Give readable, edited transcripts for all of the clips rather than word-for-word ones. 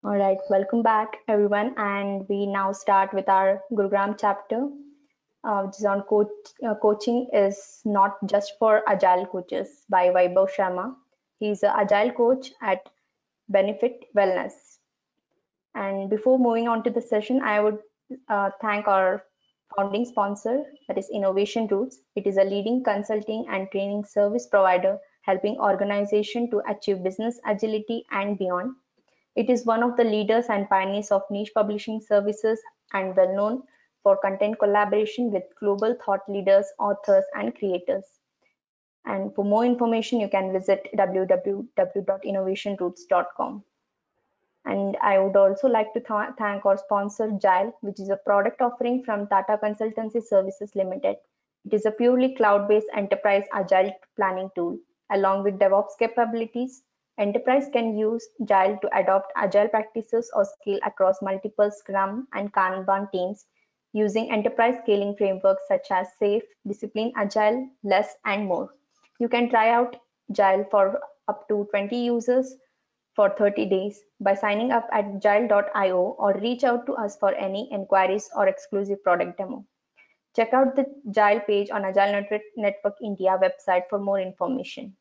All right, welcome back everyone, and we now start with our Gurugram chapter, which is on coaching is not just for agile coaches by Vaibhav Sharma. He's an agile coach at Benefit Wellness. And before moving on to the session, I would thank our founding sponsor, that is Innovation Roots. It is a leading consulting and training service provider helping organizations to achieve business agility and beyond. It is one of the leaders and pioneers of niche publishing services and well known for content collaboration with global thought leaders, authors, and creators. And for more information, you can visit www.innovationroots.com. And I would also like to thank our sponsor, Gile, which is a product offering from Tata Consultancy Services Limited. It is a purely cloud-based enterprise agile planning tool. Along with DevOps capabilities, enterprise can use Gile to adopt agile practices or scale across multiple Scrum and Kanban teams using enterprise scaling frameworks such as SAFe, Discipline Agile, Less, and more. You can try out Gile for up to 20 users for 30 days by signing up at agile.io or reach out to us for any inquiries or exclusive product demo. Check out the Agile page on Agile Network India website for more information.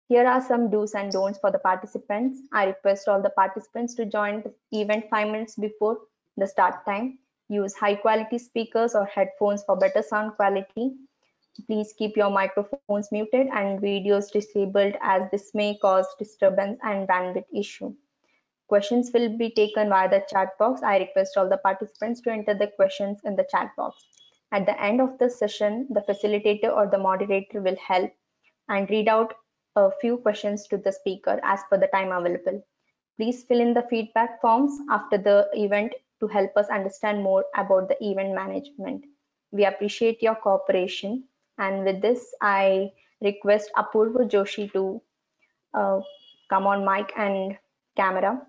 Here are some do's and don'ts for the participants. I request all the participants to join the event 5 minutes before the start time. Use high quality speakers or headphones for better sound quality. Please keep your microphones muted and videos disabled as this may cause disturbance and bandwidth issue. Questions will be taken via the chat box. I request all the participants to enter the questions in the chat box. At the end of the session, the facilitator or the moderator will help and read out a few questions to the speaker as per the time available. Please fill in the feedback forms after the event to help us understand more about the event management. We appreciate your cooperation. And with this, I request Apurva Joshi to uh, come on mic and camera.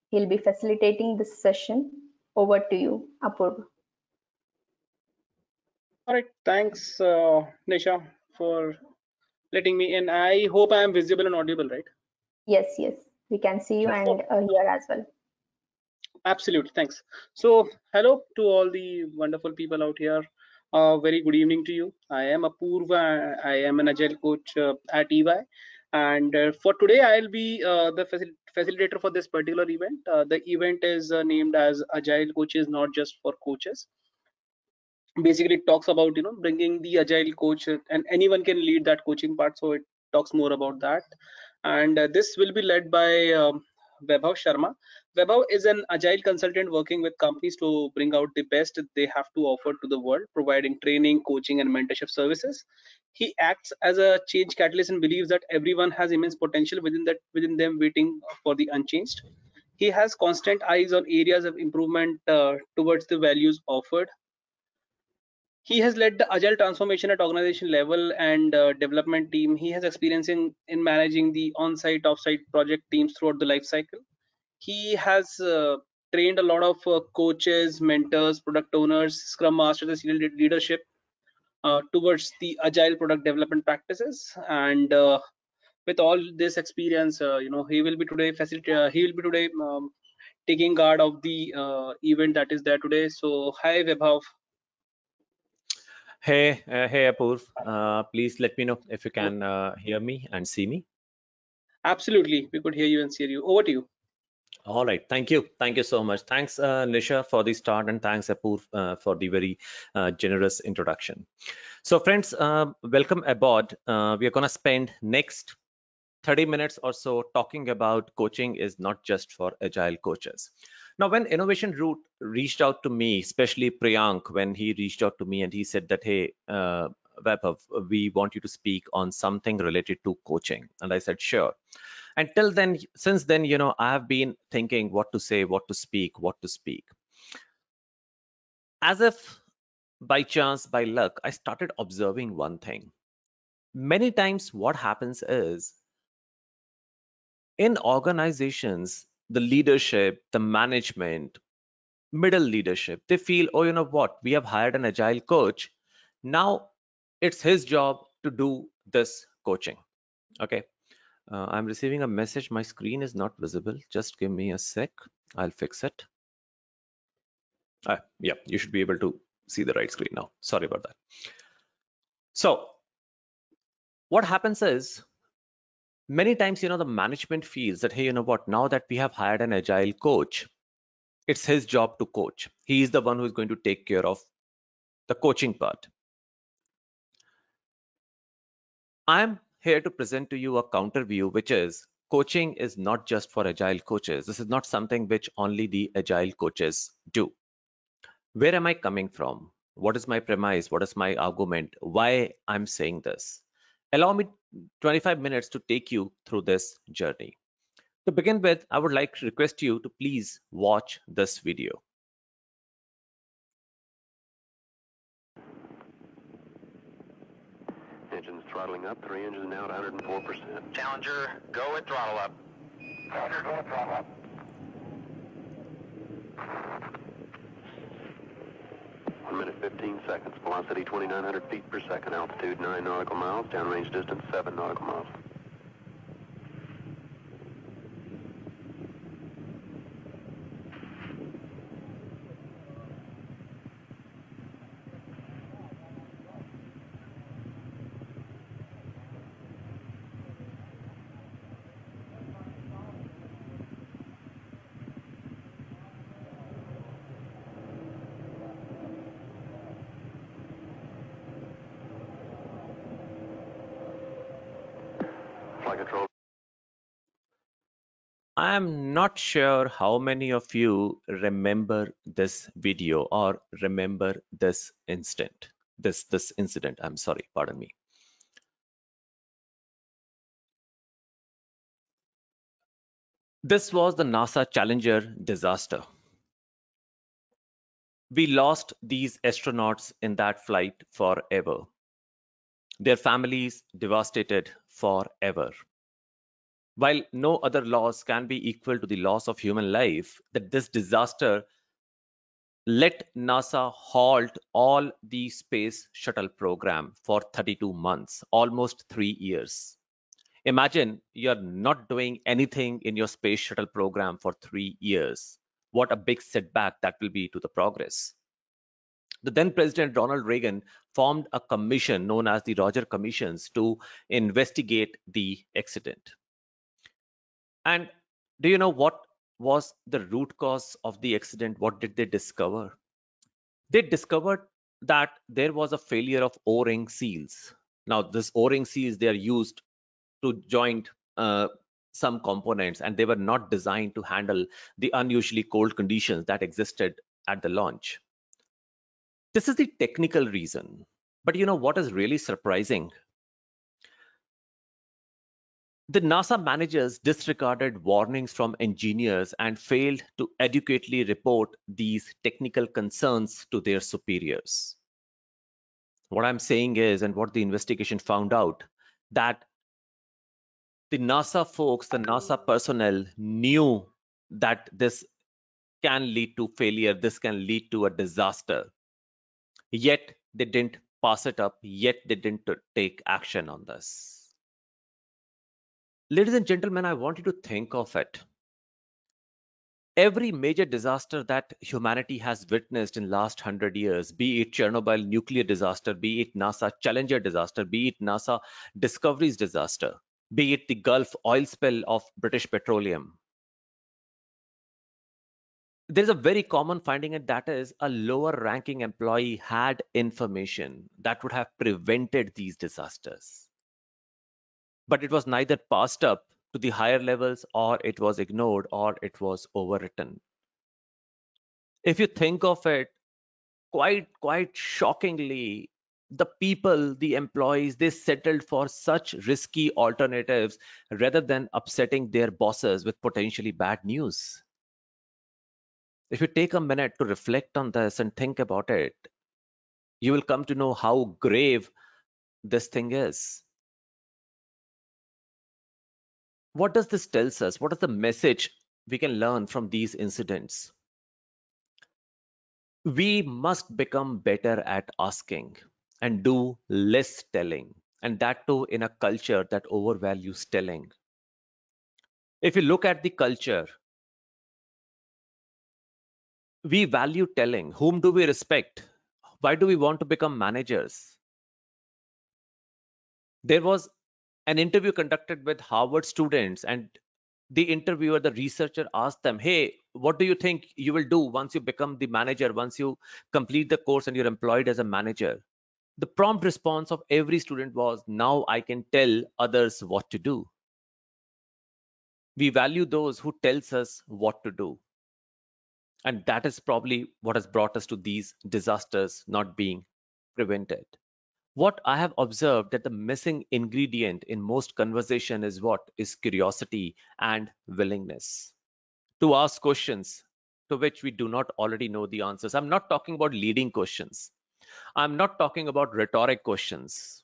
He'll be facilitating this session. Over to you, Apurva. All right, thanks, Nisha, for letting me in. I hope I am visible and audible, right? Yes, we can see you and hear as well. Absolutely, thanks. So, hello to all the wonderful people out here. Very good evening to you. I am Apurva. I am an agile coach at EY, and for today, I'll be the facilitator for this particular event. The event is named as Agile Coaches, not just for coaches. Basically, it talks about bringing the agile coach, and anyone can lead that coaching part. So it talks more about that, and this will be led by Vaibhav Sharma. Vaibhav is an agile consultant working with companies to bring out the best they have to offer to the world, providing training, coaching, and mentorship services. He acts as a change catalyst and believes that everyone has immense potential within them, waiting for the unchanged. He has constant eyes on areas of improvement towards the values offered. He has led the agile transformation at organization level and development team. He has experience in managing the on-site, off-site project teams throughout the life cycle. He has trained a lot of coaches, mentors, product owners, scrum masters, and senior leadership towards the agile product development practices. And with all this experience, he will be today taking guard of the event that is there today. So hi Vaibhav. Hey, Apurv. Please let me know if you can hear me and see me. Absolutely, we could hear you and see you. Over to you. All right, thank you so much. Thanks, Nisha, for the start, and thanks, Apurv, for the very generous introduction. So, friends, welcome aboard. We are gonna spend next 30 minutes or so talking about coaching is not just for agile coaches. Now, when Innovation Root reached out to me, especially Priyank, when he reached out to me and he said that, hey, Vaibhav, we want you to speak on something related to coaching. And I said, sure. Until then, since then, I have been thinking what to say, what to speak, what to speak. As if by chance, by luck, I started observing one thing. Many times what happens is in organizations, the leadership, the management, middle leadership, they feel, oh, you know what? We have hired an agile coach. Now it's his job to do this coaching. Okay. I'm receiving a message. My screen is not visible. Just give me a sec. I'll fix it. Yeah, you should be able to see the right screen now. Sorry about that. So what happens is many times, the management feels that, hey, you know what, now that we have hired an agile coach, it's his job to coach. He is the one who is going to take care of the coaching part. I'm here to present to you a counter view, which is coaching is not just for agile coaches. This is not something which only the agile coaches do. Where am I coming from? What is my premise? What is my argument? Why I'm saying this? Allow me 25 minutes to take you through this journey. To begin with, I would like to request you to please watch this video. Engines throttling up, 3 engines now at 104%. Challenger, go at throttle up. Challenger, go at throttle up. 1 minute 15 seconds. Velocity 2,900 feet per second. Altitude 9 nautical miles. Downrange distance 7 nautical miles. Flight control. I am not sure how many of you remember this video or remember this incident. I'm sorry, pardon me. This was the NASA Challenger disaster. We lost these astronauts in that flight forever. Their families devastated forever. While no other loss can be equal to the loss of human life, that this disaster let NASA halt all the space shuttle program for 32 months, almost 3 years. Imagine you're not doing anything in your space shuttle program for 3 years. What a big setback that will be to the progress. The then President Ronald Reagan formed a commission known as the Roger Commissions to investigate the accident. And do you know what was the root cause of the accident? What did they discover? They discovered that there was a failure of O-ring seals. Now, this O-ring seals, they are used to joint some components, and they were not designed to handle the unusually cold conditions that existed at the launch. This is the technical reason. But you know what is really surprising? The NASA managers disregarded warnings from engineers and failed to adequately report these technical concerns to their superiors. What I'm saying is, and what the investigation found out, that the NASA folks, the NASA personnel knew that this can lead to failure, this can lead to a disaster. Yet they didn't pass it up, yet they didn't take action on this. Ladies and gentlemen, I want you to think of it. Every major disaster that humanity has witnessed in last 100 years, be it Chernobyl nuclear disaster, be it NASA Challenger disaster, be it NASA Discovery's disaster, be it the Gulf oil spill of British Petroleum, there's a very common finding, and that is a lower ranking employee had information that would have prevented these disasters. But it was neither passed up to the higher levels, or it was ignored, or it was overwritten. If you think of it, quite shockingly, the people, the employees, they settled for such risky alternatives rather than upsetting their bosses with potentially bad news. If you take a minute to reflect on this and think about it, you will come to know how grave this thing is. What does this tell us? What is the message we can learn from these incidents? We must become better at asking and do less telling, and that too in a culture that overvalues telling. If you look at the culture, we value telling. Whom do we respect? Why do we want to become managers? There was an interview conducted with Harvard students, and the interviewer, the researcher, asked them, hey, what do you think you will do once you become the manager, once you complete the course and you're employed as a manager? The prompt response of every student was, now I can tell others what to do. We value those who tells us what to do. And that is probably what has brought us to these disasters not being prevented. What I have observed that the missing ingredient in most conversation is what is curiosity and willingness to ask questions to which we do not already know the answers. I'm not talking about leading questions. I'm not talking about rhetoric questions.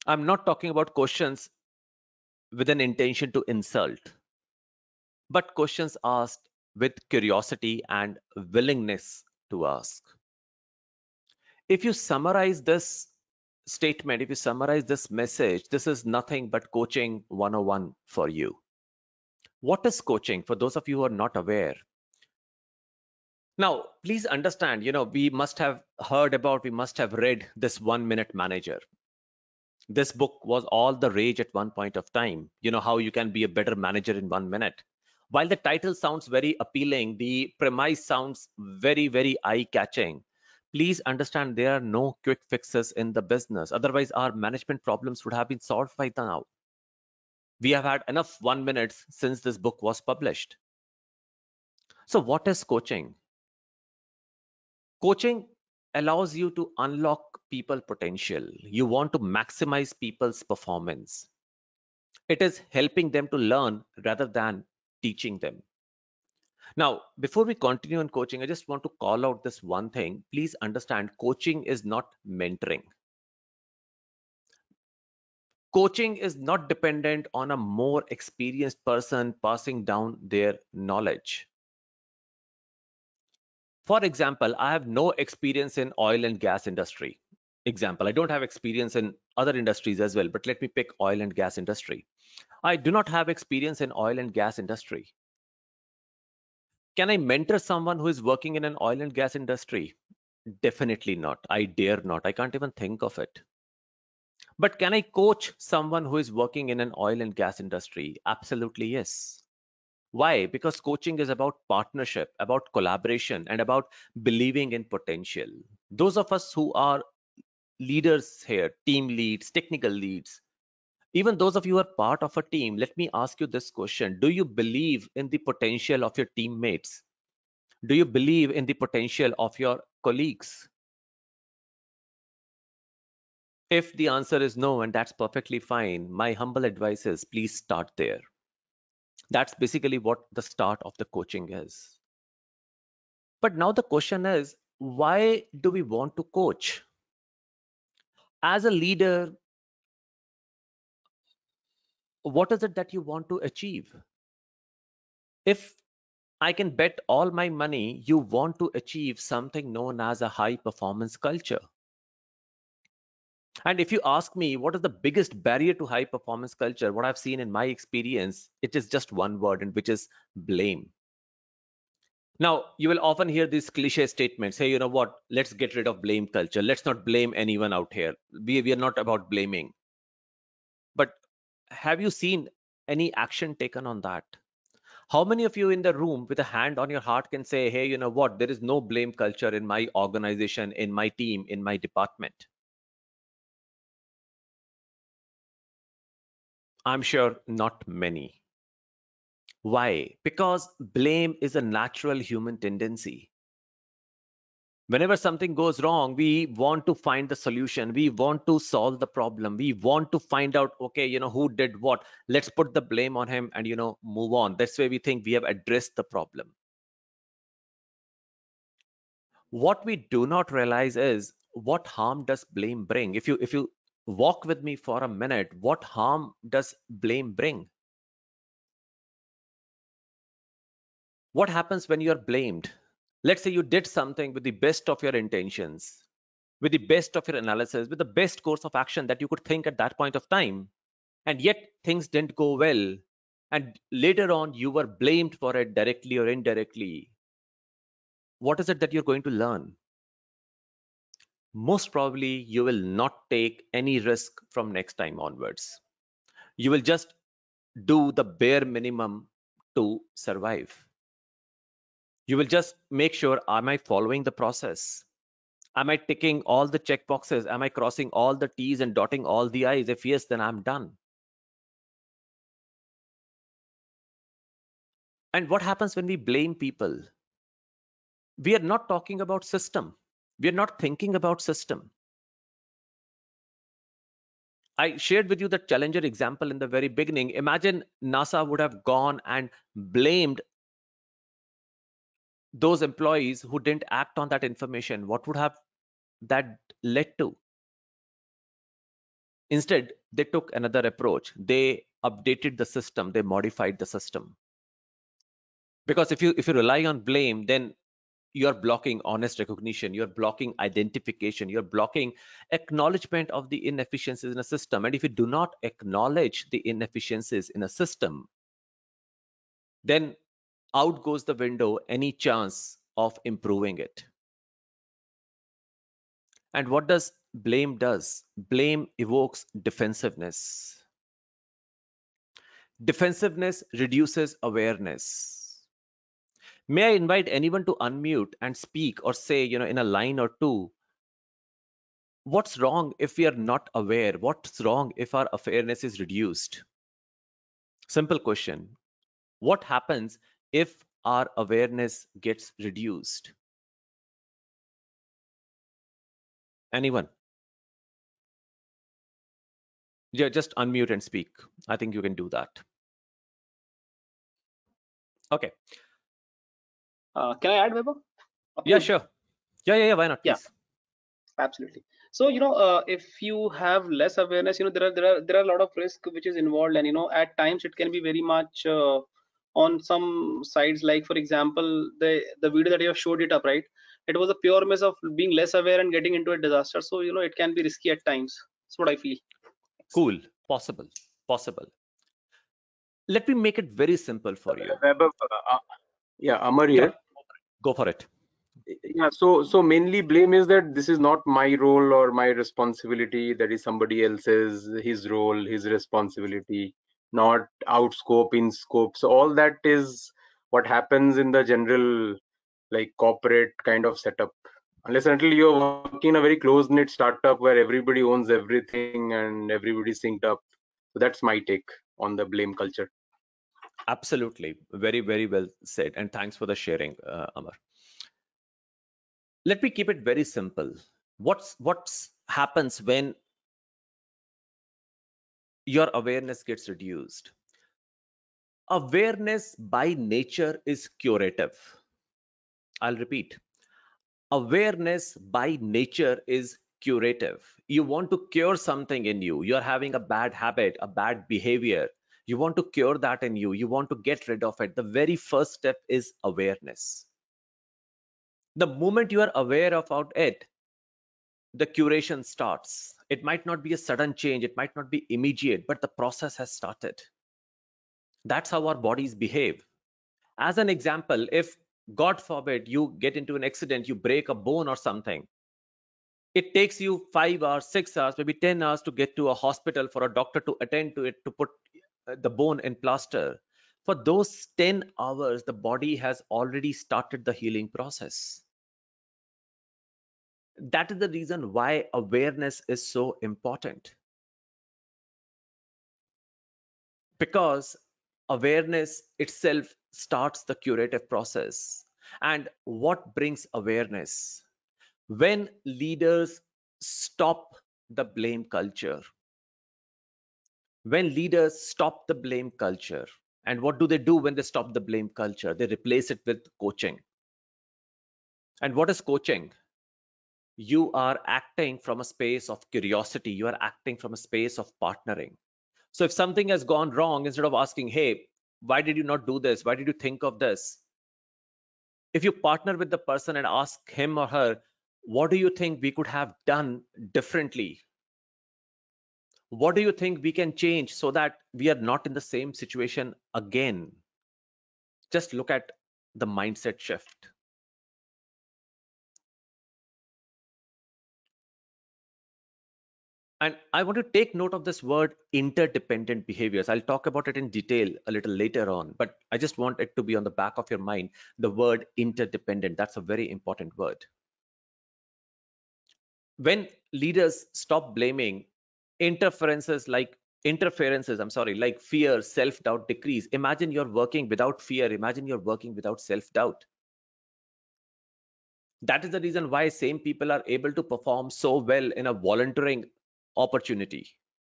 I'm not talking about questions with an intention to insult, but questions asked with curiosity and willingness to ask. If you summarize this statement, if you summarize this message, this is nothing but coaching 101 for you. What is coaching for those of you who are not aware? Now, please understand, we must have heard about, we must have read this 1 Minute Manager. This book was all the rage at one point of time. You know how you can be a better manager in 1 minute. While the title sounds very appealing, the premise sounds very, very eye-catching. Please understand there are no quick fixes in the business. Otherwise, our management problems would have been solved by now. We have had enough 1 minutes since this book was published. So what is coaching? Coaching allows you to unlock people potential. You want to maximize people's performance. It is helping them to learn rather than teaching them. Now, before we continue on coaching, I just want to call out this one thing. Please understand, coaching is not mentoring. Coaching is not dependent on a more experienced person passing down their knowledge. For example, I have no experience in oil and gas industry. Example, I don't have experience in other industries as well, but let me pick oil and gas industry. I do not have experience in oil and gas industry. Can I mentor someone who is working in an oil and gas industry? Definitely not. I dare not. I can't even think of it. But can I coach someone who is working in an oil and gas industry? Absolutely yes. Why? Because coaching is about partnership, about collaboration, and about believing in potential. Those of us who are leaders here, team leads, technical leads, even those of you who are part of a team, let me ask you this question. Do you believe in the potential of your teammates? Do you believe in the potential of your colleagues? If the answer is no, and that's perfectly fine, my humble advice is please start there. That's basically what the start of the coaching is. But now the question is, why do we want to coach? As a leader, what is it that you want to achieve? If I can bet all my money, you want to achieve something known as a high performance culture. And if you ask me, what is the biggest barrier to high performance culture? What I've seen in my experience, it is just one word, and which is blame. Now, you will often hear these cliche statements. Hey, you know what? Let's get rid of blame culture. Let's not blame anyone out here. We are not about blaming. But have you seen any action taken on that? How many of you in the room with a hand on your heart can say, hey, you know what? There is no blame culture in my organization, in my team, in my department? I'm sure not many. Why? Because blame is a natural human tendency. Whenever something goes wrong, we want to find the solution. We want to solve the problem. We want to find out, okay, who did what? Let's put the blame on him and, move on. That's why we think we have addressed the problem. What we do not realize is what harm does blame bring? If you walk with me for a minute, what harm does blame bring? What happens when you are blamed? Let's say you did something with the best of your intentions, with the best of your analysis, with the best course of action that you could think at that point of time. and yet things didn't go well, and later on you were blamed for it directly or indirectly, what is it that you're going to learn? Most probably you will not take any risk from next time onwards. You will just do the bare minimum to survive. You will just make sure, am I following the process? Am I ticking all the check boxes? Am I crossing all the T's and dotting all the I's? If yes, then I'm done. And what happens when we blame people? We are not talking about system. We are not thinking about system. I shared with you the Challenger example in the very beginning. Imagine NASA would have gone and blamed those employees who didn't act on that information. What would have that led to? Instead, they took another approach. They updated the system. They modified the system. Because if you rely on blame, then you're blocking honest recognition, you're blocking identification, you're blocking acknowledgement of the inefficiencies in a system. And if you do not acknowledge the inefficiencies in a system, then out goes the window any chance of improving it. And what does blame does? Blame evokes defensiveness. Defensiveness reduces awareness. May I invite anyone to unmute and speak or say, in a line or two, what's wrong if we are not aware? What's wrong if our awareness is reduced? Simple question. What happens if our awareness gets reduced? Anyone? Yeah, just unmute and speak. I think you can do that. Okay. Can I add, Vaibhav? Yeah, sure. Yeah. Why not? Yeah. Please. Absolutely. So if you have less awareness, there are a lot of risk which is involved, and at times it can be very much on some sides. Like for example, the video that you have showed it up, right? It was a pure miss of being less aware and getting into a disaster. So it can be risky at times. That's what I feel. Cool. Possible. Let me make it very simple for you. Vaibhav, yeah, Amar Yeah, here. go for it. Yeah, so mainly blame is that this is not my role or my responsibility. That is somebody else's, his role, his responsibility, not out scope, in scope. So all that is what happens in the general, like corporate kind of setup. Unless until you're working in a very close knit startup where everybody owns everything and everybody's synced up. So that's my take on the blame culture. Absolutely. Very, very well said. And thanks for the sharing, Amar. Let me keep it very simple. What's happens when your awareness gets reduced? Awareness by nature is curative. I'll repeat. Awareness by nature is curative. You want to cure something in you. You're having a bad habit, a bad behavior. You want to cure that in you. You want to get rid of it. The very first step is awareness. The moment you are aware about it, the curation starts. It might not be a sudden change, it might not be immediate, but the process has started. That's how our bodies behave. As an example, if God forbid you get into an accident, you break a bone or something, it takes you 5 hours, 6 hours, maybe 10 hours to get to a hospital for a doctor to attend to it, to put the bone in plaster. For those 10 hours, the body has already started the healing process. That is the reason why awareness is so important. Because awareness itself starts the curative process. And what brings awareness? When leaders stop the blame culture, when leaders stop the blame culture, and what do they do when they stop the blame culture? They replace it with coaching. And what is coaching? You are acting from a space of curiosity. You are acting from a space of partnering. So if something has gone wrong, instead of asking, hey, why did you not do this? Why did you think of this? If you partner with the person and ask him or her, what do you think we could have done differently? What do you think we can change so that we are not in the same situation again? Just look at the mindset shift. And I want to take note of this word interdependent behaviors. I'll talk about it in detail a little later on, but I just want it to be on the back of your mind. The word interdependent, that's a very important word. When leaders stop blaming interferences like fear, self-doubt decrease. Imagine you're working without fear. Imagine you're working without self-doubt. That is the reason why same people are able to perform so well in a volunteering opportunity.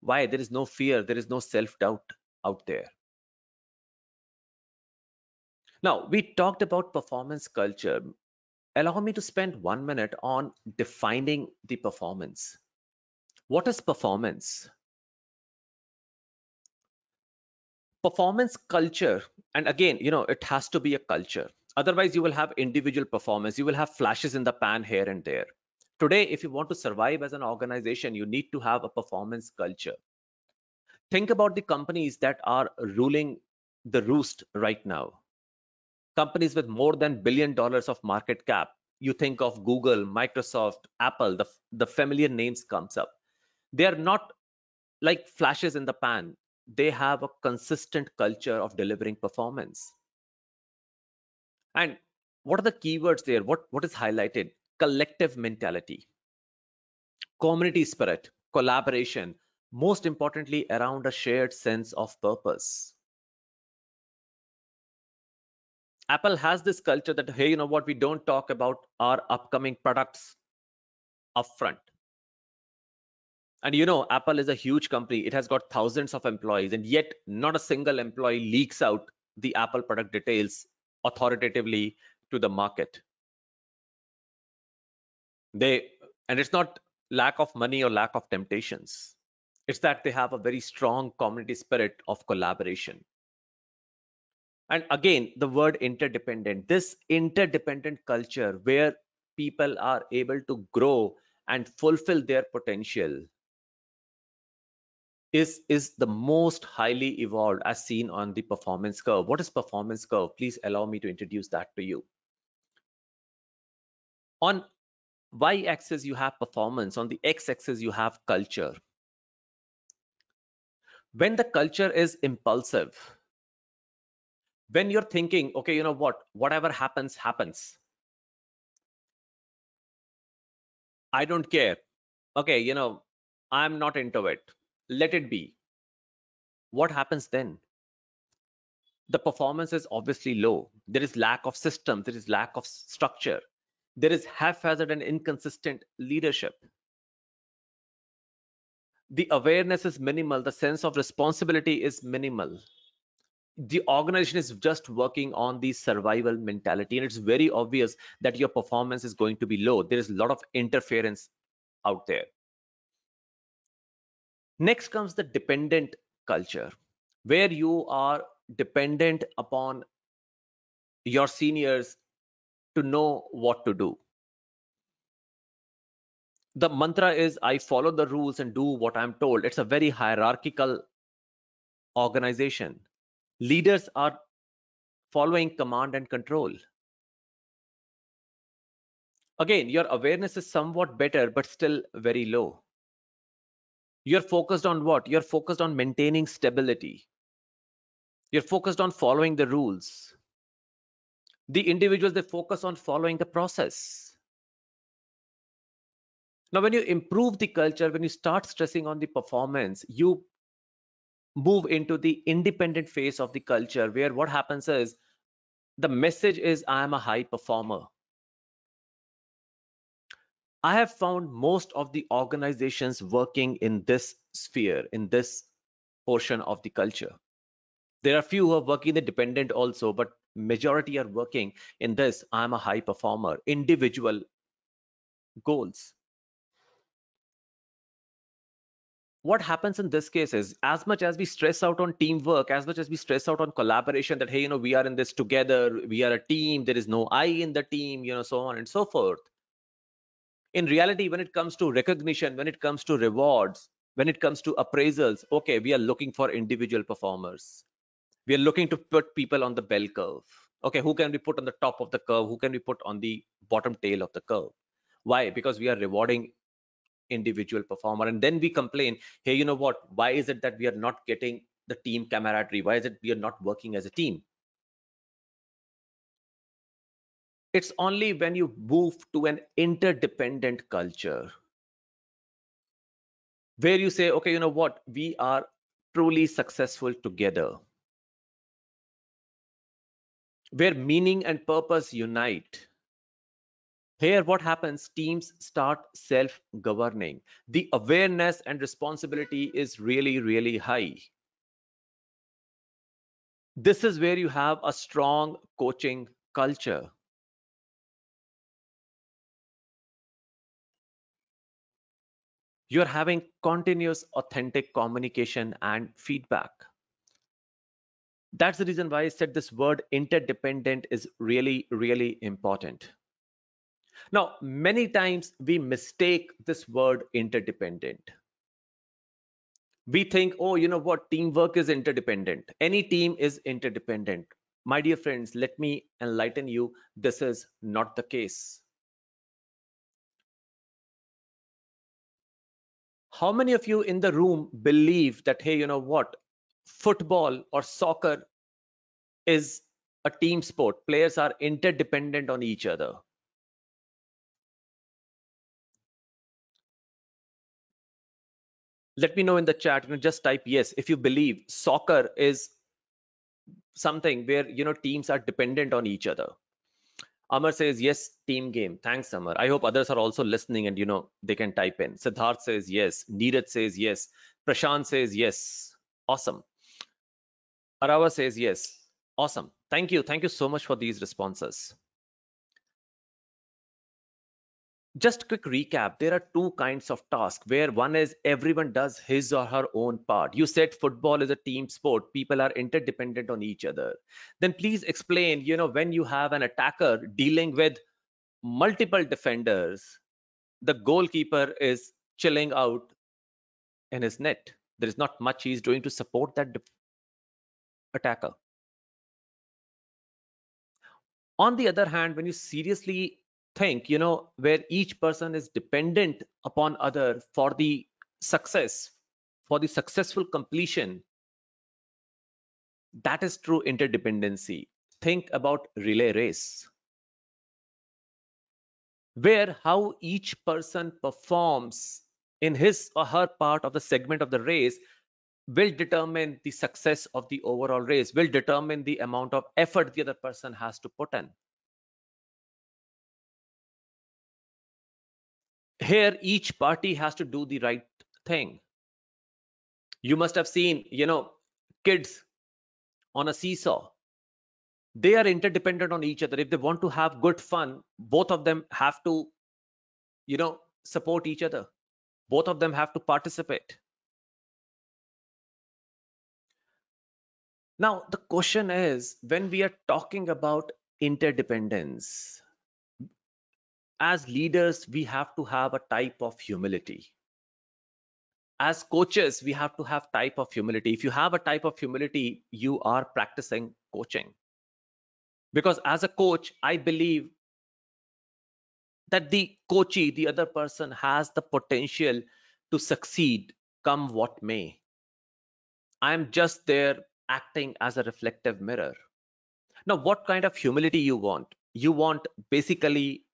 Why? There is no fear, there is no self-doubt out there. Now, we talked about performance culture. Allow me to spend 1 minute on defining the performance. What is performance? Performance culture, and again, it has to be a culture. Otherwise, you will have individual performance. You will have flashes in the pan here and there. Today, if you want to survive as an organization, you need to have a performance culture. Think about the companies that are ruling the roost right now. Companies with more than $1 billion of market cap. You think of Google, Microsoft, Apple, the familiar names comes up. They are not like flashes in the pan. They have a consistent culture of delivering performance. And what are the keywords there? What is highlighted? Collective mentality, community spirit, collaboration, most importantly, around a shared sense of purpose. Apple has this culture that, hey, you know what? We don't talk about our upcoming products upfront. And Apple is a huge company. It has got thousands of employees, and yet not a single employee leaks out the Apple product details authoritatively to the market. And it's not lack of money or lack of temptations. It's that they have a very strong community spirit of collaboration. And again, the word interdependent, this interdependent culture where people are able to grow and fulfill their potential is the most highly evolved as seen on the performance curve. What is performance curve? Please allow me to introduce that to you. On y-axis, you have performance. On the x-axis, you have culture. When the culture is impulsive, when you're thinking, okay, you know what, whatever happens, happens. I don't care. Okay, I'm not into it. Let it be. What happens then? The performance is obviously low. There is lack of system. There is lack of structure. There is haphazard and inconsistent leadership. The awareness is minimal. The sense of responsibility is minimal. The organization is just working on the survival mentality, and it's very obvious that your performance is going to be low. There is a lot of interference out there. Next comes the dependent culture, where you are dependent upon your seniors to know what to do. The mantra is, I follow the rules and do what I'm told. It's a very hierarchical organization. Leaders are following command and control. Again, your awareness is somewhat better, but still very low. You're focused on what? You're focused on maintaining stability. You're focused on following the rules. The individuals, they focus on following the process. Now, when you improve the culture, when you start stressing on the performance, you move into the independent phase of the culture, where what happens is the message is, I am a high performer. I have found most of the organizations working in this sphere, in this portion of the culture. There are few who are working the dependent also, but majority are working in this, I'm a high performer, individual goals. What happens in this case is, as much as we stress out on teamwork, as much as we stress out on collaboration, that, hey, we are in this together, we are a team, there is no I in the team, so on and so forth. In reality, when it comes to recognition, when it comes to rewards, when it comes to appraisals, okay, we are looking for individual performers. We are looking to put people on the bell curve. Okay, who can we put on the top of the curve? Who can we put on the bottom tail of the curve? Why? Because we are rewarding individual performer. And then we complain, hey, you know what? Why is it that we are not getting the team camaraderie? Why is it we are not working as a team? It's only when you move to an interdependent culture where you say, okay, you know what? We are truly successful together, where meaning and purpose unite. Here, what happens? Teams start self-governing. The awareness and responsibility is really, really high. This is where you have a strong coaching culture. You're having continuous, authentic communication and feedback. That's the reason why I said this word interdependent is really, really important. Now, many times we mistake this word interdependent. We think, oh, you know what, teamwork is interdependent. Any team is interdependent. My dear friends, let me enlighten you. This is not the case. How many of you in the room believe that, hey, you know what, football or soccer is a team sport? Players are interdependent on each other. Let me know in the chat. Just type yes if you believe soccer is something where teams are dependent on each other. Amar says yes, team game. Thanks, Amar. I hope others are also listening and they can type in. Siddharth says yes. Neeraj says yes. Prashant says yes. Awesome. Arava says yes. Awesome. Thank you. Thank you so much for these responses. Just quick recap. There are two kinds of tasks where one is everyone does his or her own part. You said football is a team sport. People are interdependent on each other. Then please explain, when you have an attacker dealing with multiple defenders, the goalkeeper is chilling out in his net. There is not much he's doing to support that attacker. On the other hand, when you seriously think, where each person is dependent upon other for the success, for the successful completion, that is true interdependency. Think about relay race, where how each person performs in his or her part of the segment of the race will determine the success of the overall race, will determine the amount of effort the other person has to put in. Here, each party has to do the right thing. You must have seen, kids on a seesaw. They are interdependent on each other. If they want to have good fun, both of them have to, support each other. Both of them have to participate. Now, the question is, when we are talking about interdependence, as leaders, we have to have a type of humility. As coaches, we have to have type of humility. If you have a type of humility, you are practicing coaching. Because as a coach, I believe that the coachee, the other person, has the potential to succeed come what may. I am just there acting as a reflective mirror. Now, what kind of humility you want? You want basically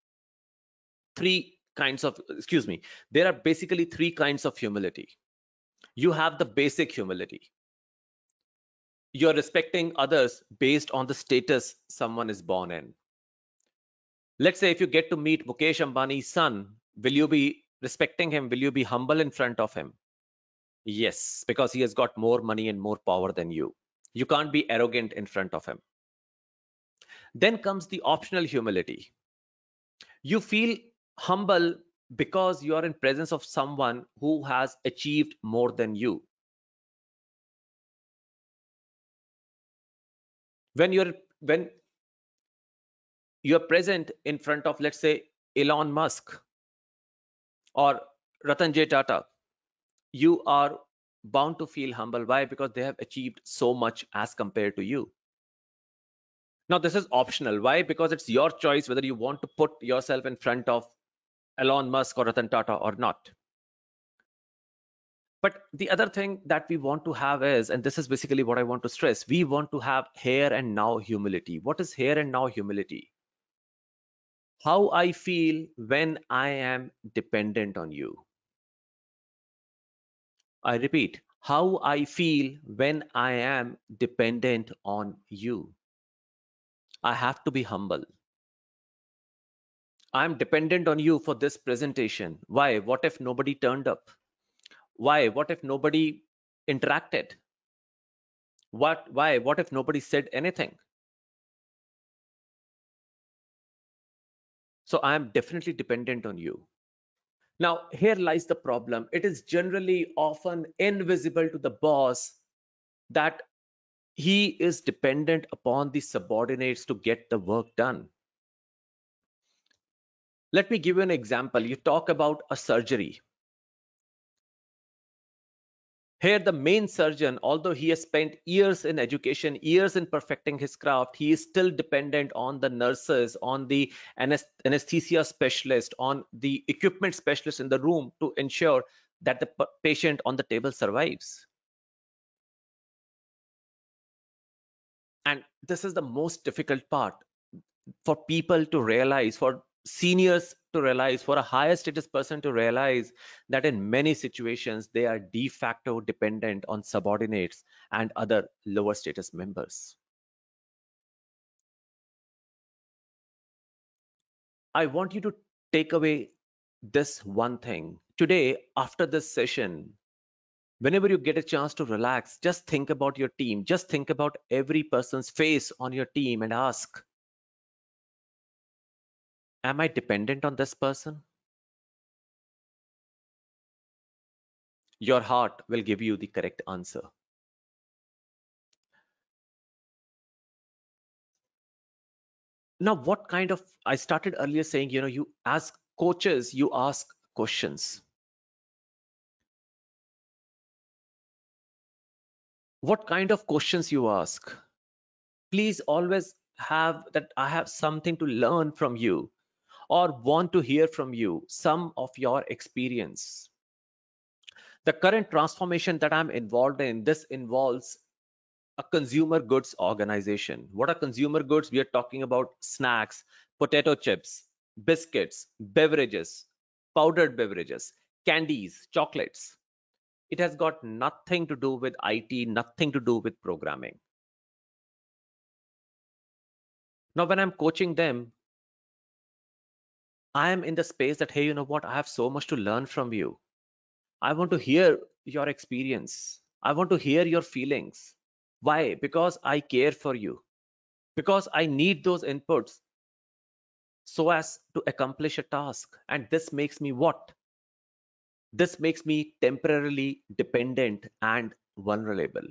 there are basically three kinds of humility. You have the basic humility. You're respecting others based on the status someone is born in. Let's say if you get to meet Mukesh Ambani's son, will you be respecting him? Will you be humble in front of him? Yes, because he has got more money and more power than you. You can't be arrogant in front of him. Then comes the optional humility. You feel humble because you are in presence of someone who has achieved more than you. When you're present in front of, let's say, Elon Musk or Ratan J. Tata, you are bound to feel humble. Why? Because they have achieved so much as compared to you. Now, this is optional. Why? Because it's your choice whether you want to put yourself in front of Elon Musk or Ratan Tata or not. But the other thing that we want to have is, and this is basically what I want to stress, we want to have here and now humility. What is here and now humility? How I feel when I am dependent on you. I repeat, how I feel when I am dependent on you. I have to be humble. I'm dependent on you for this presentation. Why? What if nobody turned up? Why? What if nobody interacted? Why? What if nobody said anything? So I am definitely dependent on you. Now, here lies the problem. It is generally often invisible to the boss that he is dependent upon the subordinates to get the work done. Let me give you an example. You talk about a surgery. Here, the main surgeon, although he has spent years in education, years in perfecting his craft, he is still dependent on the nurses, on the anesthesia specialist, on the equipment specialist in the room to ensure that the patient on the table survives. And this is the most difficult part for people to realize, for seniors to realize, for a higher status person to realize that in many situations they are de facto dependent on subordinates and other lower status members. I want you to take away this one thing. Today, after this session, whenever you get a chance to relax, just think about your team. Just think about every person's face on your team and ask, am I dependent on this person? Your heart will give you the correct answer. Now, what kind of, I started earlier saying, you ask coaches, you ask questions. What kind of questions you ask? Please always have that I have something to learn from you or want to hear from you, some of your experience. The current transformation that I'm involved in, this involves a consumer goods organization. What are consumer goods? We are talking about snacks, potato chips, biscuits, beverages, powdered beverages, candies, chocolates. It has got nothing to do with IT, nothing to do with programming. Now, when I'm coaching them, I am in the space that, hey, you know what? I have so much to learn from you. I want to hear your experience. I want to hear your feelings. Why? Because I care for you. Because I need those inputs so as to accomplish a task. And this makes me what? This makes me temporarily dependent and vulnerable.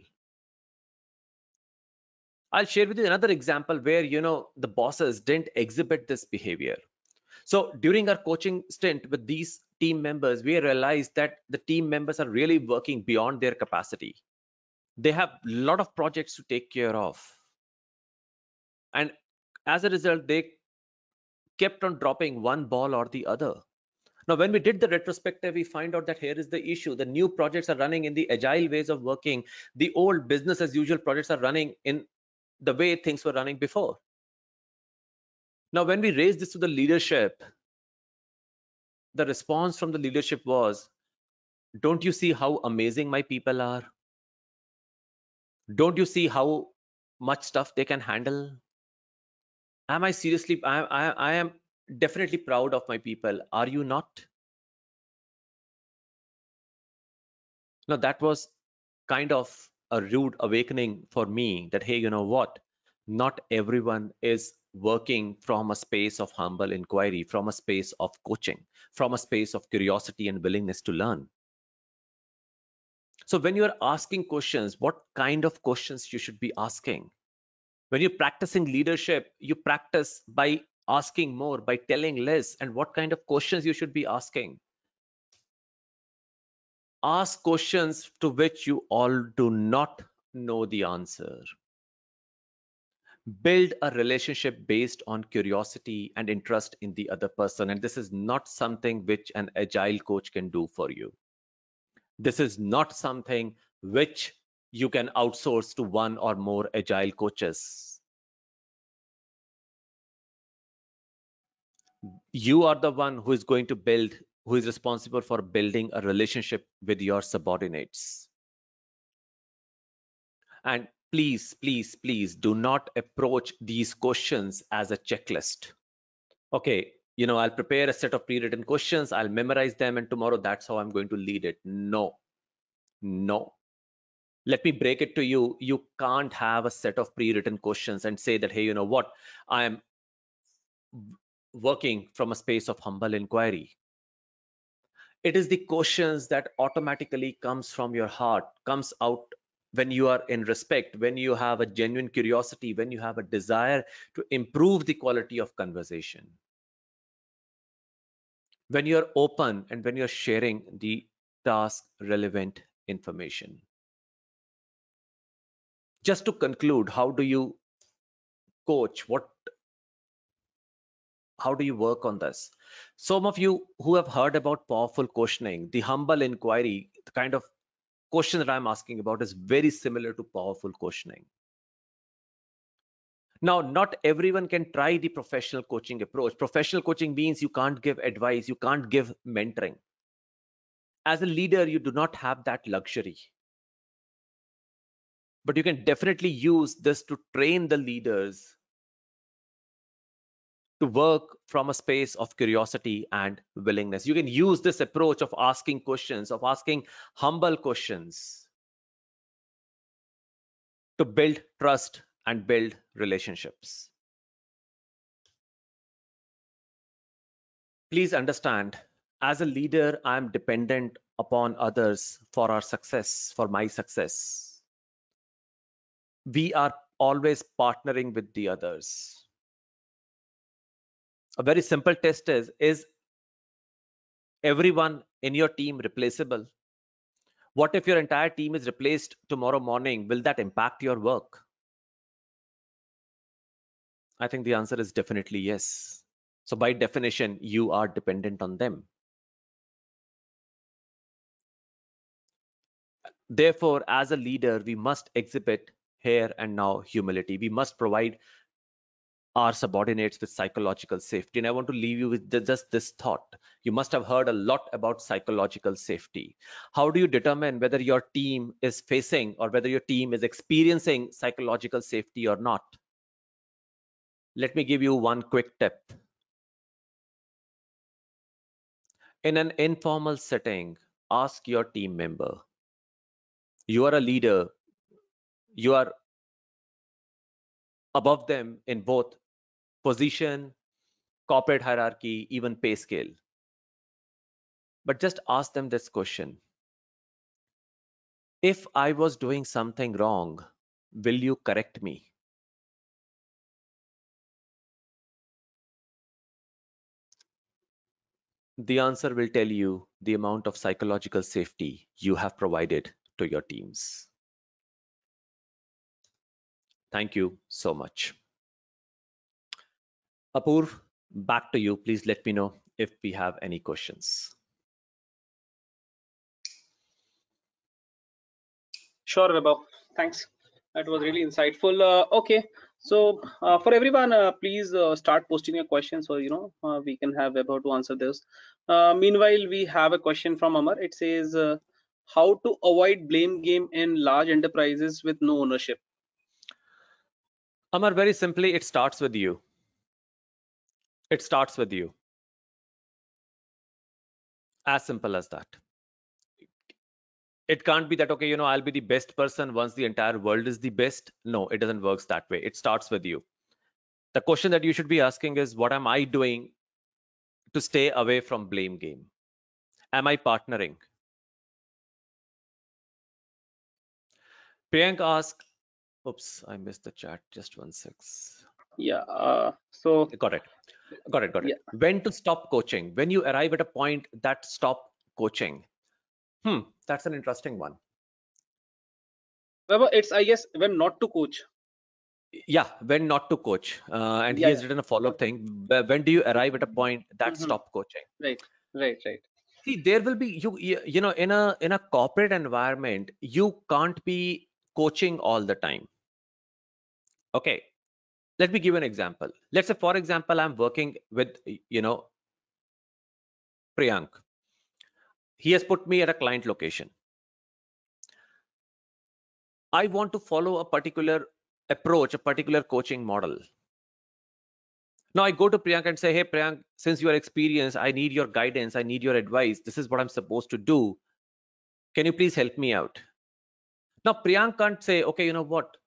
I'll share with you another example where, the bosses didn't exhibit this behavior. So during our coaching stint with these team members, we realized that the team members are really working beyond their capacity. They have a lot of projects to take care of. And as a result, they kept on dropping one ball or the other. Now, when we did the retrospective, we find out that here is the issue. The new projects are running in the agile ways of working. The old business as usual projects are running in the way things were running before. Now, when we raised this to the leadership, the response from the leadership was, don't you see how amazing my people are? Don't you see how much stuff they can handle? Am I seriously, I am definitely proud of my people. Are you not? Now, that was kind of a rude awakening for me that, hey, you know what? Not everyone is working from a space of humble inquiry, from a space of coaching, from a space of curiosity and willingness to learn. So when you're asking questions, what kind of questions you should be asking? When you're practicing leadership, you practice by asking more, by telling less, and what kind of questions you should be asking. Ask questions to which you all do not know the answer. Build a relationship based on curiosity and interest in the other person. And this is not something which an agile coach can do for you. This is not something which you can outsource to one or more agile coaches. You are the one who is going to build, who is responsible for building a relationship with your subordinates. And please, please, please do not approach these questions as a checklist. Okay, I'll prepare a set of pre-written questions, I'll memorize them, and tomorrow that's how I'm going to lead it. No, no. Let me break it to you. You can't have a set of pre-written questions and say that, hey, you know what? I am working from a space of humble inquiry. It is the questions that automatically comes from your heart, comes out when you are in respect, when you have a genuine curiosity, when you have a desire to improve the quality of conversation, when you're open and when you're sharing the task relevant information. Just to conclude, how do you coach? How do you work on this? Some of you who have heard about powerful questioning, the humble inquiry, the kind of question that I'm asking about is very similar to powerful questioning. Now, not everyone can try the professional coaching approach. Professional coaching means you can't give advice, you can't give mentoring. As a leader, you do not have that luxury. But you can definitely use this to train the leaders to work from a space of curiosity and willingness. You can use this approach of asking questions, of asking humble questions to build trust and build relationships. Please understand, as a leader, I am dependent upon others for our success, for my success. We are always partnering with the others. A very simple test is everyone in your team replaceable? What if your entire team is replaced tomorrow morning? Will that impact your work? I think the answer is definitely yes. So by definition, you are dependent on them. Therefore, as a leader, we must exhibit here and now humility. We must provide our subordinates with psychological safety. And I want to leave you with just this thought. You must have heard a lot about psychological safety. How do you determine whether your team is facing or whether your team is experiencing psychological safety or not? Let me give you one quick tip. In an informal setting, ask your team member. You are a leader. You are above them in both position, corporate hierarchy, even pay scale. But just ask them this question. If I was doing something wrong, will you correct me? The answer will tell you the amount of psychological safety you have provided to your teams. Thank you so much. Apoorv, back to you. Please let me know if we have any questions. Sure, Vibhav. Thanks. That was really insightful. Okay, so for everyone, please start posting your questions so we can have Vibhav to answer this. Meanwhile, we have a question from Amar. It says, how to avoid blame game in large enterprises with no ownership? Amar, very simply, it starts with you. It starts with you. As simple as that. It can't be that, okay, I'll be the best person once the entire world is the best. No, it doesn't work that way. It starts with you. The question that you should be asking is, what am I doing to stay away from blame game? Am I partnering? Priyank asked, oops, I missed the chat. Just 1 sec. Yeah, so Got it. yeah. When to stop coaching? When you arrive at a point that stop coaching. That's an interesting one. Well, it's, I guess, when not to coach. Yeah, when not to coach. And he Yeah, has written a follow-up thing. When do you arrive at a point that Mhm. stop coaching? Right, right. See, there will be you know, in a corporate environment, you can't be coaching all the time. Okay, let me give an example. Let's say, for example, I'm working with, you know, Priyank. He has put me at a client location. I want to follow a particular approach, a particular coaching model. Now I go to Priyank and say, hey, Priyank, since you are experienced, I need your guidance. I need your advice. This is what I'm supposed to do. Can you please help me out? Now Priyank can't say, okay, you know what,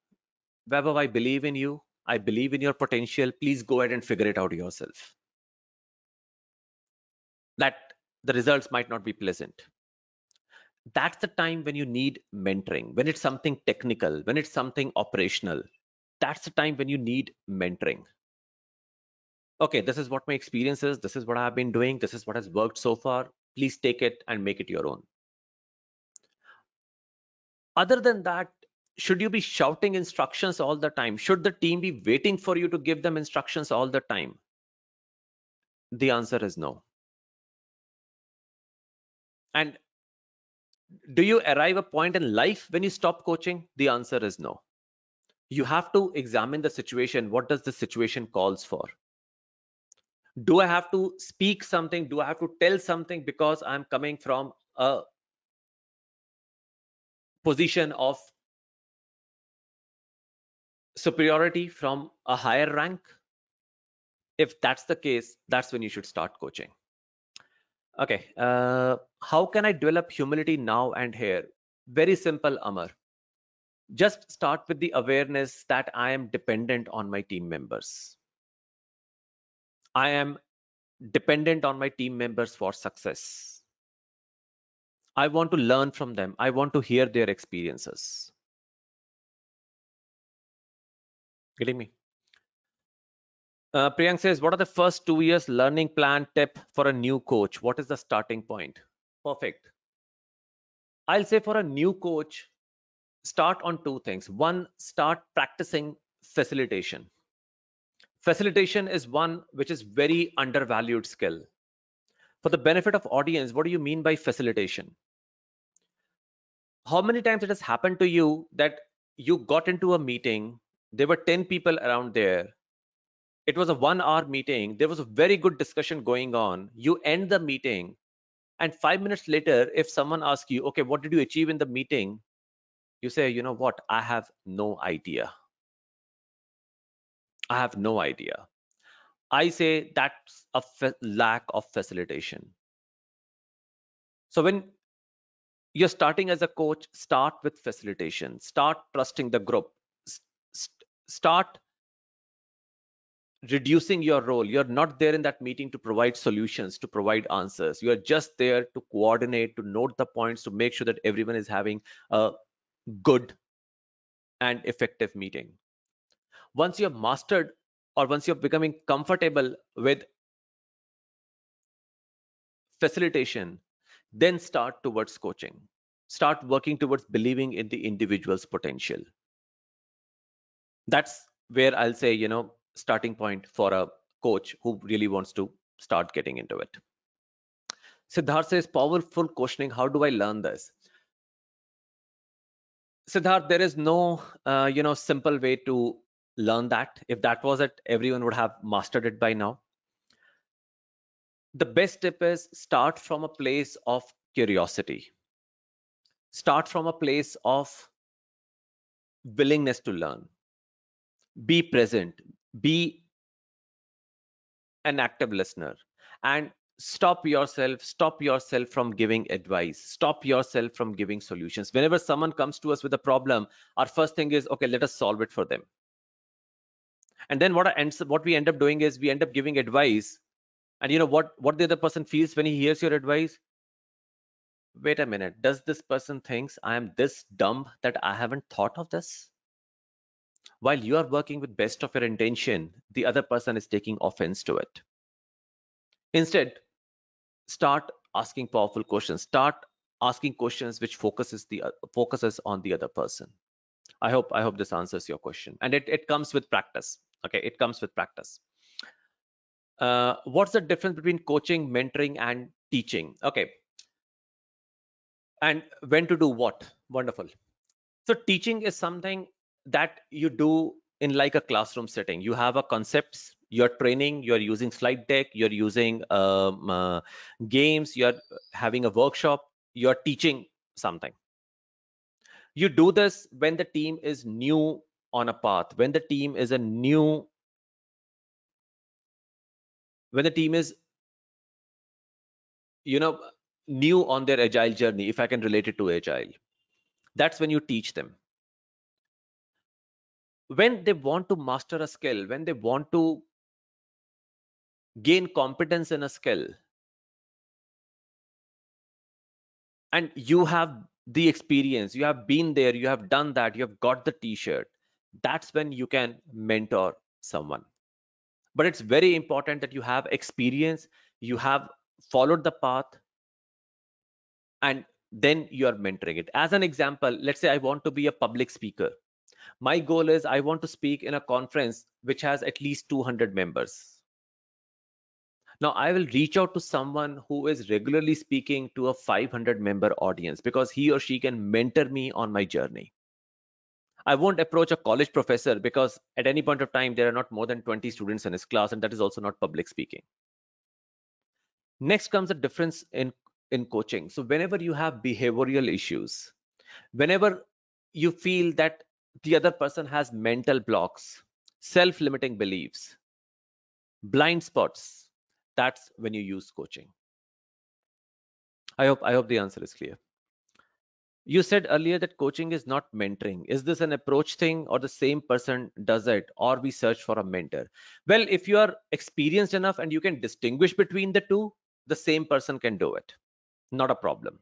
Vaibhav, I believe in you. I believe in your potential. Please go ahead and figure it out yourself. That the results might not be pleasant. That's the time when you need mentoring, when it's something technical, when it's something operational. That's the time when you need mentoring. Okay, this is what my experience is. This is what I've been doing. This is what has worked so far. Please take it and make it your own. Other than that, should you be shouting instructions all the time? Should the team be waiting for you to give them instructions all the time? The answer is no. And do you arrive a point in life when you stop coaching? The answer is no. You have to examine the situation. What does the situation calls for? Do I have to speak something? Do I have to tell something because I'm coming from a position of superiority, from a higher rank? If that's the case, that's when you should start coaching. Okay, how can I develop humility now and here? Very simple, Amar. Just start with the awareness that I am dependent on my team members. I am dependent on my team members for success. I want to learn from them. I want to hear their experiences. Getting me? Priyank says, what are the first 2 years learning plan tip for a new coach? What is the starting point? Perfect. I'll say for a new coach, start on 2 things. One, start practicing facilitation. Facilitation is one which is very undervalued skill. For the benefit of audience, what do you mean by facilitation? How many times it has happened to you that you got into a meeting, there were 10 people around there, it was a 1 hour meeting, there was a very good discussion going on, you end the meeting, and 5 minutes later, if someone asks you, okay, what did you achieve in the meeting? You say, you know what, I have no idea. I have no idea. I say that's a lack of facilitation. So when you're starting as a coach, start with facilitation, start trusting the group, start reducing your role. You're not there in that meeting to provide solutions, to provide answers. You're just there to coordinate, to note the points, to make sure that everyone is having a good and effective meeting. Once you've mastered, or once you're becoming comfortable with facilitation, then start towards coaching. Start working towards believing in the individual's potential. That's where I'll say, you know, starting point for a coach who really wants to start getting into it. Siddharth says, powerful questioning. How do I learn this? Siddharth, there is no, you know, simple way to learn that. If that was it, everyone would have mastered it by now. The best tip is start from a place of curiosity. Start from a place of willingness to learn. Be present. Be an active listener, and stop yourself from giving advice, stop yourself from giving solutions. Whenever someone comes to us with a problem, our first thing is, okay, let us solve it for them. And then what we end up doing is we end up giving advice, and you know what the other person feels when he hears your advice? Wait a minute, does this person thinks I am this dumb that I haven't thought of this? While you are working with best of your intention, the other person is taking offense to it. Instead, start asking powerful questions. Start asking questions which focuses on the other person. I hope this answers your question. And it comes with practice. Okay, it comes with practice. What's the difference between coaching, mentoring, and teaching? Okay. And when to do what? Wonderful. So teaching is something that you do in like a classroom setting. You have a concepts, you're training, you're using slide deck, you're using games, you're having a workshop, you're teaching something. You do this when the team is new on a path, when the team is new on their agile journey, if I can relate it to agile. That's when you teach them. When they want to master a skill, when they want to gain competence in a skill, and you have the experience, you have been there, you have done that, you have got the t-shirt, that's when you can mentor someone. But it's very important that you have experience, you have followed the path, and then you are mentoring it. As an example, let's say I want to be a public speaker. My goal is I want to speak in a conference which has at least 200 members. Now I will reach out to someone who is regularly speaking to a 500 member audience because he or she can mentor me on my journey. I won't approach a college professor because at any point of time there are not more than 20 students in his class, and that is also not public speaking. Next comes the difference in coaching. So whenever you have behavioral issues, whenever you feel that the other person has mental blocks, self-limiting beliefs, blind spots, that's when you use coaching. I hope the answer is clear. You said earlier that coaching is not mentoring. Is this an approach thing, or the same person does it, or we search for a mentor? Well, if you are experienced enough and you can distinguish between the two, the same person can do it. Not a problem.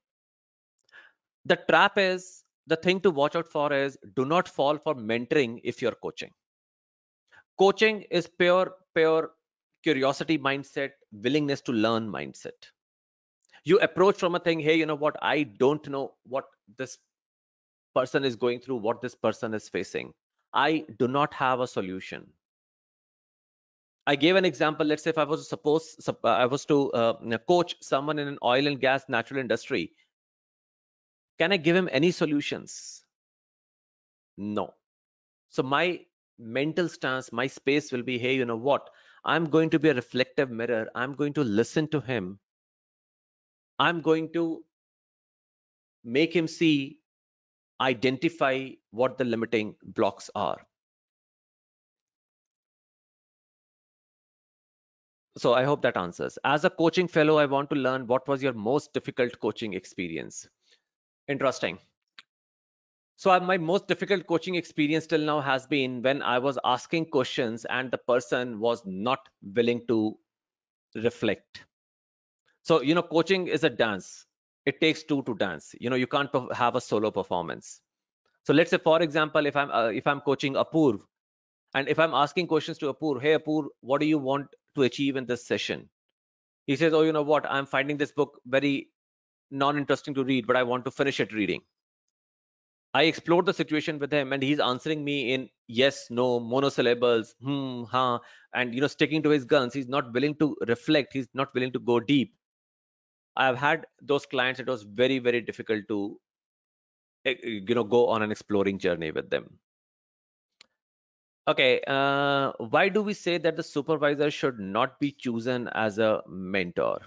The trap is, the thing to watch out for is, do not fall for mentoring if you're coaching. Coaching is pure curiosity mindset, willingness to learn mindset. You approach from a thing, hey, you know what, I don't know what this person is going through, what this person is facing. I do not have a solution. I gave an example. Let's say if I was to coach someone in an oil and gas natural industry, can I give him any solutions? No. So my mental stance, my space will be, hey, you know what, I'm going to be a reflective mirror. I'm going to listen to him. I'm going to make him see, identify what the limiting blocks are. So I hope that answers. As a coaching fellow, I want to learn, what was your most difficult coaching experience? Interesting. So my most difficult coaching experience till now has been when I was asking questions and the person was not willing to reflect. So, coaching is a dance. It takes two to dance. You can't have a solo performance. So let's say, for example, if I'm coaching Apoorv, and if I'm asking questions to Apoorv, hey Apoorv, what do you want to achieve in this session? He says, oh, you know what, I'm finding this book very non-interesting to read, but I want to finish it reading. I explored the situation with him, and he's answering me in yes, no, monosyllables, ha, and sticking to his guns. He's not willing to reflect. He's not willing to go deep. I've had those clients. It was very, very difficult to go on an exploring journey with them. Okay, why do we say that the supervisor should not be chosen as a mentor?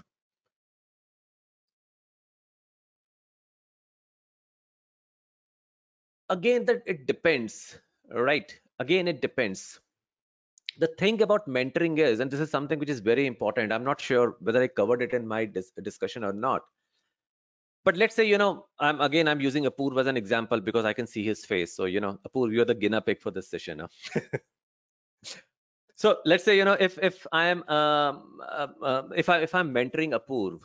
Again, that it depends, right? Again, it depends. The thing about mentoring is, and this is something which is very important, I'm not sure whether I covered it in my discussion or not, but let's say, I'm using Apoorv as an example because I can see his face. So, Apoorv, you're the guinea pig for this session. Huh? So let's say, if I am if I'm mentoring Apoorv,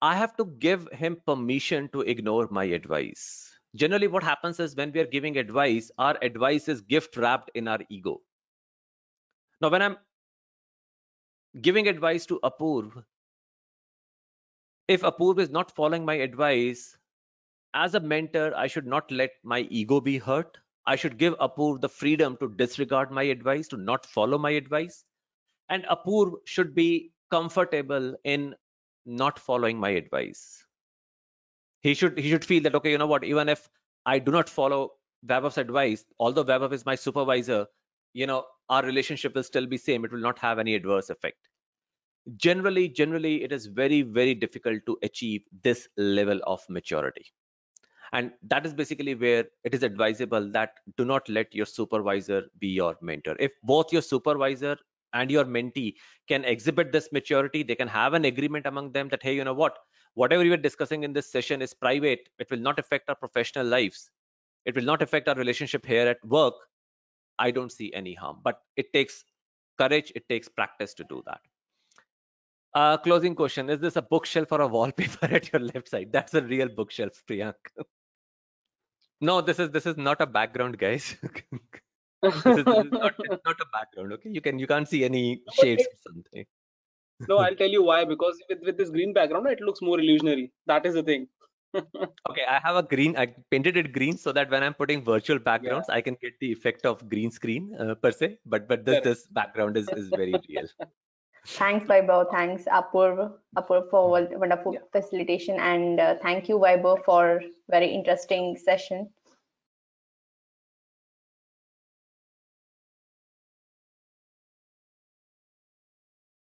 I have to give him permission to ignore my advice. Generally, what happens is, when we are giving advice, our advice is gift wrapped in our ego. Now, when I'm giving advice to Apoorv, If Apurva is not following my advice, as a mentor, I should not let my ego be hurt. I should give Apurva the freedom to disregard my advice, to not follow my advice. And Apurva should be comfortable in not following my advice. He should feel that, okay, you know what, even if I do not follow Vaibhav's advice, although Vaibhav is my supervisor, our relationship will still be same. It will not have any adverse effect. Generally, it is very, very difficult to achieve this level of maturity. And that is basically where it is advisable that do not let your supervisor be your mentor. If both your supervisor and your mentee can exhibit this maturity, they can have an agreement among them that, hey, you know what, whatever you are discussing in this session is private. It will not affect our professional lives. It will not affect our relationship here at work. I don't see any harm, but it takes courage. It takes practice to do that. Closing question: is this a bookshelf or a wallpaper at your left side? That's a real bookshelf, Priyank. No, this is not a background, guys. This is not a background. Okay, you can't see any But shades or something. no, I'll tell you why. Because with this green background, it looks more illusionary. That is the thing. Okay, I have a green. I painted it green so that when I'm putting virtual Yeah, backgrounds, I can get the effect of green screen per se. But correct. this background is very real. Thanks, Vaibhav. Thanks, Apurv for wonderful Yeah. facilitation. And thank you, Vaibhav, for very interesting session.